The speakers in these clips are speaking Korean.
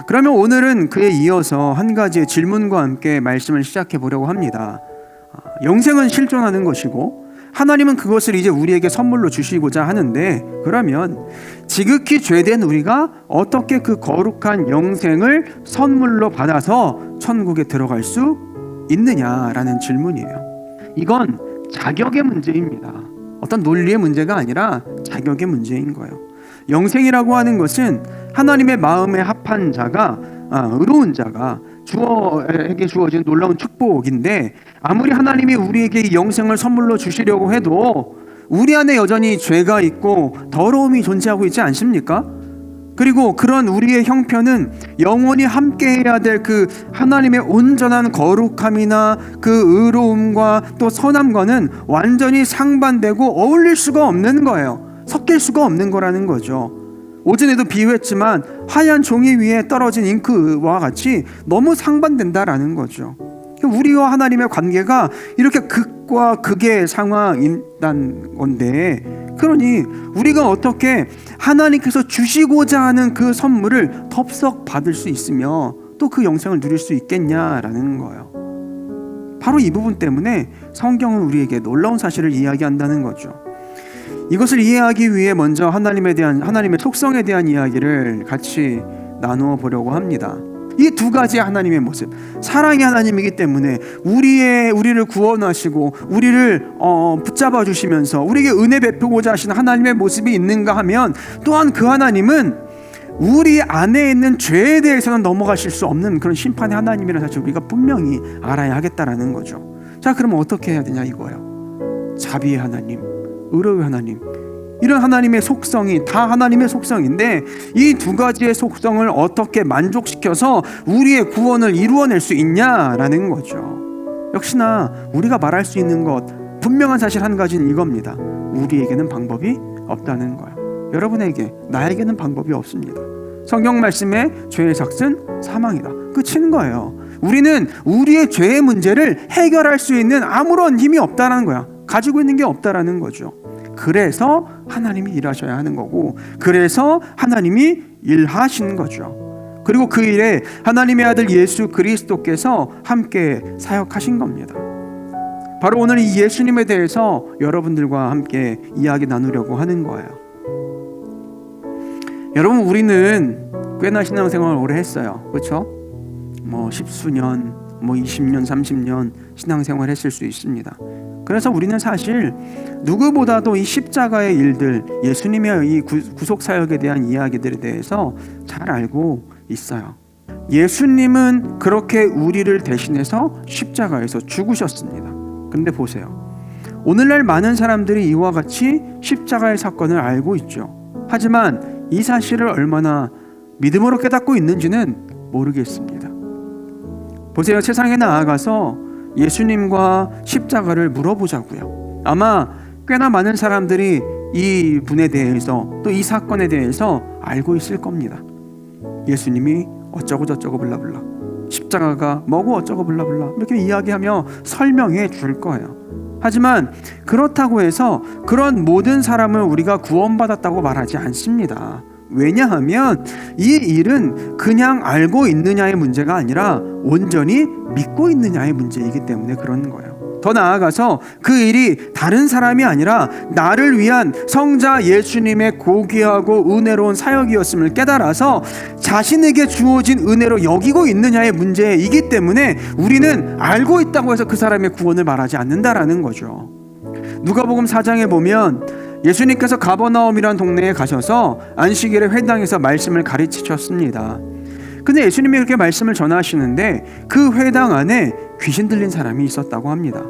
그러면 오늘은 그에 이어서 한 가지의 질문과 함께 말씀을 시작해 보려고 합니다. 영생은 실존하는 것이고 하나님은 그것을 이제 우리에게 선물로 주시고자 하는데, 그러면 지극히 죄된 우리가 어떻게 그 거룩한 영생을 선물로 받아서 천국에 들어갈 수 있느냐라는 질문이에요. 이건 자격의 문제입니다. 어떤 논리의 문제가 아니라 자격의 문제인 거예요. 영생이라고 하는 것은 하나님의 마음에 합한 자가, 의로운 자가 에게 주어진 놀라운 축복인데, 아무리 하나님이 우리에게 이 영생을 선물로 주시려고 해도 우리 안에 여전히 죄가 있고 더러움이 존재하고 있지 않습니까? 그리고 그런 우리의 형편은 영원히 함께해야 될 그 하나님의 온전한 거룩함이나 그 의로움과 또 선함과는 완전히 상반되고 어울릴 수가 없는 거예요. 섞일 수가 없는 거라는 거죠. 오전에도 비유했지만 하얀 종이 위에 떨어진 잉크와 같이 너무 상반된다라는 거죠. 우리와 하나님의 관계가 이렇게 극과 극의 상황이란 건데, 그러니 우리가 어떻게 하나님께서 주시고자 하는 그 선물을 덥석 받을 수 있으며 또 그 영생을 누릴 수 있겠냐라는 거예요. 바로 이 부분 때문에 성경은 우리에게 놀라운 사실을 이야기한다는 거죠. 이것을 이해하기 위해 먼저 하나님의 속성에 대한 이야기를 같이 나누어 보려고 합니다. 이 두 가지의 하나님의 모습, 사랑의 하나님이기 때문에 우리를 구원하시고 우리를 붙잡아 주시면서 우리에게 은혜 베푸고자 하시는 하나님의 모습이 있는가 하면, 또한 그 하나님은 우리 안에 있는 죄에 대해서는 넘어가실 수 없는 그런 심판의 하나님이라는 사실 우리가 분명히 알아야 하겠다라는 거죠. 자, 그러면 어떻게 해야 되냐 이거예요. 자비의 하나님, 의로의 하나님, 이런 하나님의 속성이 다 하나님의 속성인데, 이 두 가지의 속성을 어떻게 만족시켜서 우리의 구원을 이루어낼 수 있냐라는 거죠. 역시나 우리가 말할 수 있는 것, 분명한 사실 한 가지는 이겁니다. 우리에게는 방법이 없다는 거예요. 여러분에게, 나에게는 방법이 없습니다. 성경 말씀에 죄의 삭은 사망이다, 끝인 거예요. 우리는 우리의 죄의 문제를 해결할 수 있는 아무런 힘이 없다는 거야. 가지고 있는 게 없다라는 거죠. 그래서 하나님이 일하셔야 하는 거고, 그래서 하나님이 일하시는 거죠. 그리고 그 일에 하나님의 아들 예수 그리스도께서 함께 사역하신 겁니다. 바로 오늘 이 예수님에 대해서 여러분들과 함께 이야기 나누려고 하는 거예요. 여러분, 우리는 꽤나 신앙생활을 오래 했어요. 그렇죠? 십수년, 20년, 30년 신앙생활 했을 수 있습니다. 그래서 우리는 사실 누구보다도 이 십자가의 일들, 예수님의 이 구속사역에 대한 이야기들에 대해서 잘 알고 있어요. 예수님은 그렇게 우리를 대신해서 십자가에서 죽으셨습니다. 근데 보세요. 오늘날 많은 사람들이 이와 같이 십자가의 사건을 알고 있죠. 하지만 이 사실을 얼마나 믿음으로 깨닫고 있는지는 모르겠습니다. 보세요. 세상에 나아가서 예수님과 십자가를 물어보자고요. 아마 꽤나 많은 사람들이 이 분에 대해서, 또 이 사건에 대해서 알고 있을 겁니다. 예수님이 어쩌고 저쩌고 블라블라, 십자가가 뭐고 어쩌고 블라블라, 이렇게 이야기하며 설명해 줄 거예요. 하지만 그렇다고 해서 그런 모든 사람을 우리가 구원받았다고 말하지 않습니다. 왜냐하면 이 일은 그냥 알고 있느냐의 문제가 아니라 온전히 믿고 있느냐의 문제이기 때문에 그런 거예요. 더 나아가서 그 일이 다른 사람이 아니라 나를 위한 성자 예수님의 고귀하고 은혜로운 사역이었음을 깨달아서 자신에게 주어진 은혜로 여기고 있느냐의 문제이기 때문에 우리는 알고 있다고 해서 그 사람의 구원을 말하지 않는다라는 거죠. 누가복음 4장에 보면 예수님께서 가버나움이라는 동네에 가셔서 안식일에 회당에서 말씀을 가르치셨습니다. 근데 예수님이 그렇게 말씀을 전하시는데 그 회당 안에 귀신 들린 사람이 있었다고 합니다.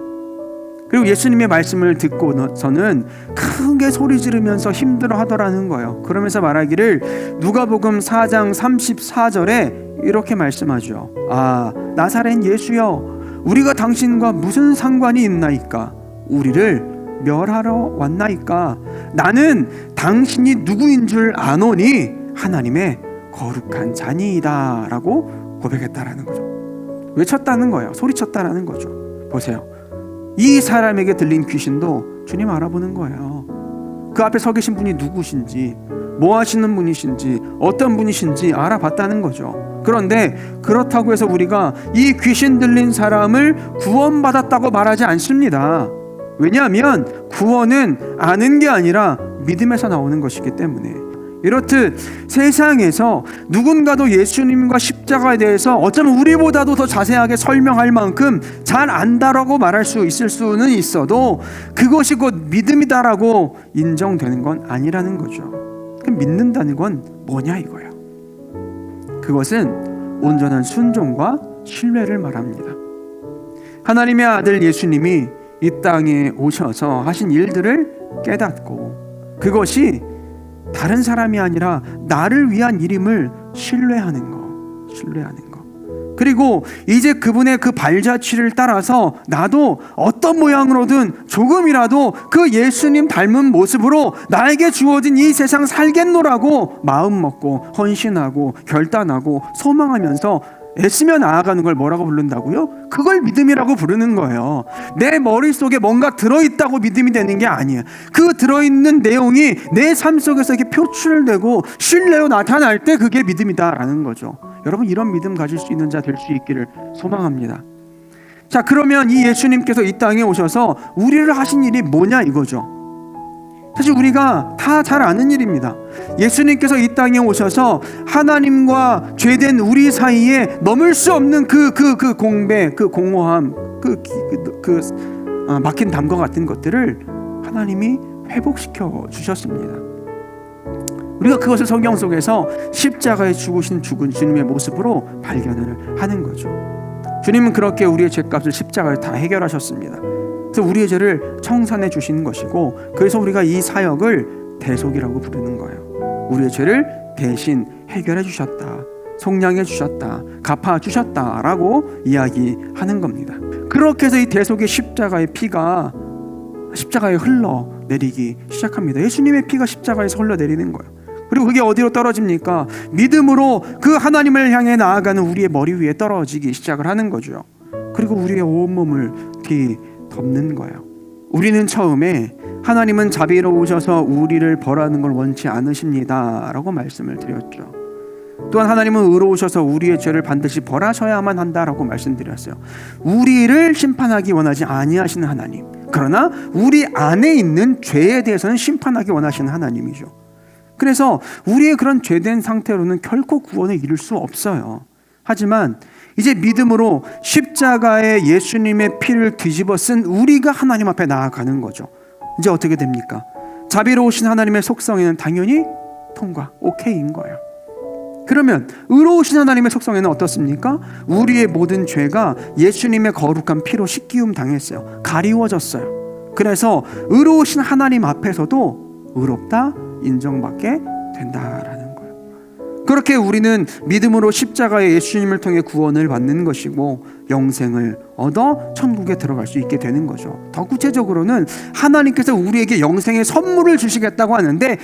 그리고 예수님의 말씀을 듣고서는 크게 소리 지르면서 힘들어 하더라는 거예요. 그러면서 말하기를, 누가복음 4장 34절에 이렇게 말씀하죠. 나사렛 예수여, 우리가 당신과 무슨 상관이 있나이까? 우리를 멸하러 왔나이까? 나는 당신이 누구인 줄 아노니 하나님의 거룩한 자니이다 라고 고백했다라는 거죠. 외쳤다는 거예요. 소리쳤다라는 거죠. 보세요. 이 사람에게 들린 귀신도 주님 알아보는 거예요. 그 앞에 서 계신 분이 누구신지, 뭐 하시는 분이신지, 어떤 분이신지 알아봤다는 거죠. 그런데 그렇다고 해서 우리가 이 귀신 들린 사람을 구원받았다고 말하지 않습니다. 왜냐하면 구원은 아는 게 아니라 믿음에서 나오는 것이기 때문에. 이렇듯 세상에서 누군가도 예수님과 십자가에 대해서 어쩌면 우리보다도 더 자세하게 설명할 만큼 잘 안다라고 말할 수 있을 수는 있어도 그것이 곧 믿음이다라고 인정되는 건 아니라는 거죠. 그럼 믿는다는 건 뭐냐 이거야. 그것은 온전한 순종과 신뢰를 말합니다. 하나님의 아들 예수님이 이 땅에 오셔서 하신 일들을 깨닫고 그것이 다른 사람이 아니라 나를 위한 일임을 신뢰하는 거. 그리고 이제 그분의 그 발자취를 따라서 나도 어떤 모양으로든 조금이라도 그 예수님 닮은 모습으로 나에게 주어진 이 세상 살겠노라고 마음 먹고 헌신하고 결단하고 소망하면서 애쓰며 나아가는 걸 뭐라고 부른다고요? 그걸 믿음이라고 부르는 거예요. 내 머릿속에 뭔가 들어있다고 믿음이 되는 게 아니에요. 그 들어있는 내용이 내 삶 속에서 이렇게 표출되고 신뢰로 나타날 때 그게 믿음이다라는 거죠. 여러분 이런 믿음 가질 수 있는 자 될 수 있기를 소망합니다. 자, 그러면 이 예수님께서 이 땅에 오셔서 우리를 하신 일이 뭐냐 이거죠. 사실 우리가 다 잘 아는 일입니다. 예수님께서 이 땅에 오셔서 하나님과 죄된 우리 사이에 넘을 수 없는 그 공배, 그 공허함, 막힌 담과 같은 것들을 하나님이 회복시켜 주셨습니다. 우리가 그것을 성경 속에서 십자가에 죽으신 주님의 모습으로 발견을 하는 거죠. 주님은 그렇게 우리의 죄값을 십자가에 다 해결하셨습니다. 그래서 우리의 죄를 청산해 주시는 것이고, 그래서 우리가 이 사역을 대속이라고 부르는 거예요. 우리의 죄를 대신 해결해 주셨다, 속량해 주셨다, 갚아 주셨다라고 이야기하는 겁니다. 그렇게 해서 이 대속의 십자가의 피가 십자가에 흘러내리기 시작합니다. 예수님의 피가 십자가에서 흘러내리는 거예요. 그리고 그게 어디로 떨어집니까? 믿음으로 그 하나님을 향해 나아가는 우리의 머리 위에 떨어지기 시작을 하는 거죠. 그리고 우리의 온몸을 뒤덮는 거예요. 우리는 처음에 하나님은 자비로우셔서 우리를 벌하는 걸 원치 않으십니다 라고 말씀을 드렸죠. 또한 하나님은 의로우셔서 우리의 죄를 반드시 벌하셔야만 한다라고 말씀드렸어요. 우리를 심판하기 원하지 아니하시는 하나님, 그러나 우리 안에 있는 죄에 대해서는 심판하기 원하시는 하나님이죠. 그래서 우리의 그런 죄된 상태로는 결코 구원에 이를 수 없어요. 하지만 이제 믿음으로 십자가에 예수님의 피를 뒤집어 쓴 우리가 하나님 앞에 나아가는 거죠. 이제 어떻게 됩니까? 자비로우신 하나님의 속성에는 당연히 통과, 오케이인 거예요. 그러면 의로우신 하나님의 속성에는 어떻습니까? 우리의 모든 죄가 예수님의 거룩한 피로 씻기움 당했어요. 가리워졌어요. 그래서 의로우신 하나님 앞에서도 의롭다 인정받게 된다라는 거예요. 그렇게 우리는 믿음으로 십자가의 예수님을 통해 구원을 받는 것이고 영생을 얻어 천국에 들어갈 수 있게 되는 거죠. 더 구체적으로는 하나님께서 우리에게 영생의 선물을 주시겠다고 하는데,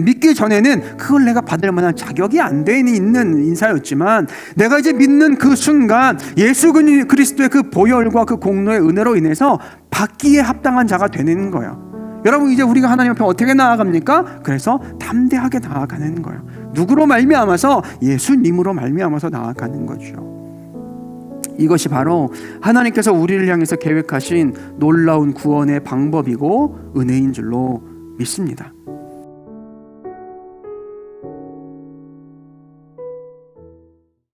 믿기 전에는 그걸 내가 받을 만한 자격이 안 돼 있는 인사였지만, 내가 이제 믿는 그 순간 예수 그리스도의 그 보혈과 그 공로의 은혜로 인해서 받기에 합당한 자가 되는 거예요. 여러분, 이제 우리가 하나님 앞에 어떻게 나아갑니까? 그래서 담대하게 나아가는 거예요. 누구로 말미암아서? 예수님으로 말미암아서 나아가는 거죠. 이것이 바로 하나님께서 우리를 향해서 계획하신 놀라운 구원의 방법이고 은혜인 줄로 믿습니다.